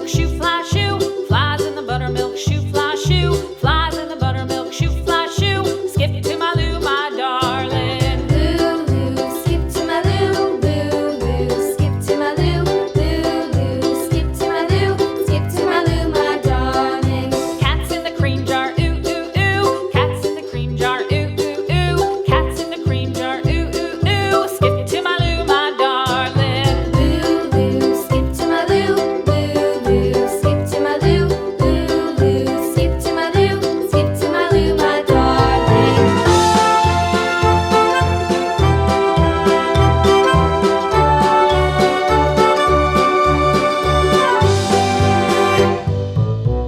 buttermilk shoe, fly shoe. Flies in the buttermilk shoe, fly shoe. Flies in the buttermilk shoe, fly shoe. Skip to my Lou, my darling. Lou, skip to my Lou, Lou, skip to my Lou, Lou, skip to my Lou, skip to my Lou, my darling. Cats in the cream jar, ooh, ooh, ooh. Cats in the cream jar, ooh, ooh, ooh. Cats in the cream jar, ooh, ooh, ooh. Skip to my Lou, my darling. Lou, skip to my Lou, Lou, skip to my Lou, Lou, skip to my Lou, skip to my Lou, my darling.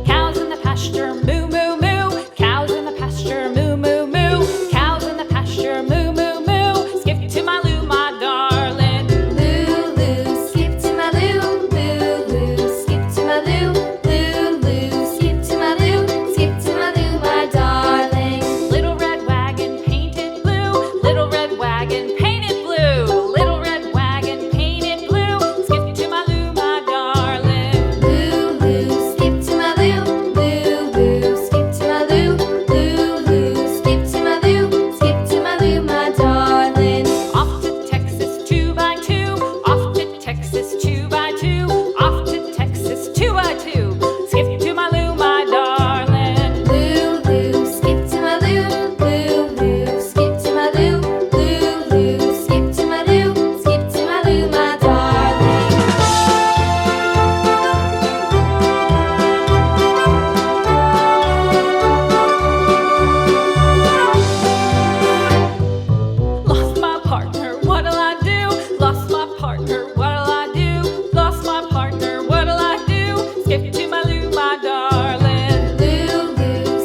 Cows in the pasture, moo, moo, moo. Cows in the pasture, moo, moo, moo. Cows in the pasture, moo, moo, moo. Skip to my Lou, my darling. Lou, skip to my Lou, Lou, skip to my Lou, Lou, skip to my Lou, skip to my Lou, my darling. Little red wagon painted blue. Little red wagon painted blue. Little red wagon painted blue. Skip to my Lou, my darling. Lou, skip to my Lou, Lou, skip to my Lou, Lou, skip to my Lou, skip to my Lou, my darling. Off to Texas 2x2. Off to Texas 2x2. Off to Texas 2x2. Skip to my Lou, my darling. Lou, skip to my Lou, Lou, skip to my Lou, Lou, skip to my Lou, skip to my Lou, my darling. Lost my partner, what'll I do? Lost my partner, what'll I do? Lost my partner, what'll I do? Skip to my Lou, my darling. Lou,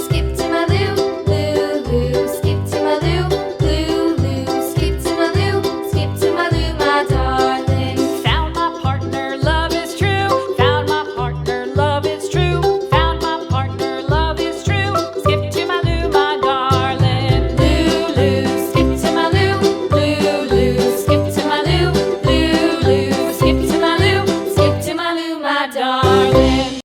skip to my Lou, Lou, skip to my Lou, Lou, skip to my Lou, skip to my Lou, my darling. Found my partner, love is true. Found my partner, love is true. Found my partner, love is true. Skip to my Lou, my darling. Lou, skip to my Lou, Lou, skip to my Lou, Lou, skip to my Lou, skip to my Lou, my darling.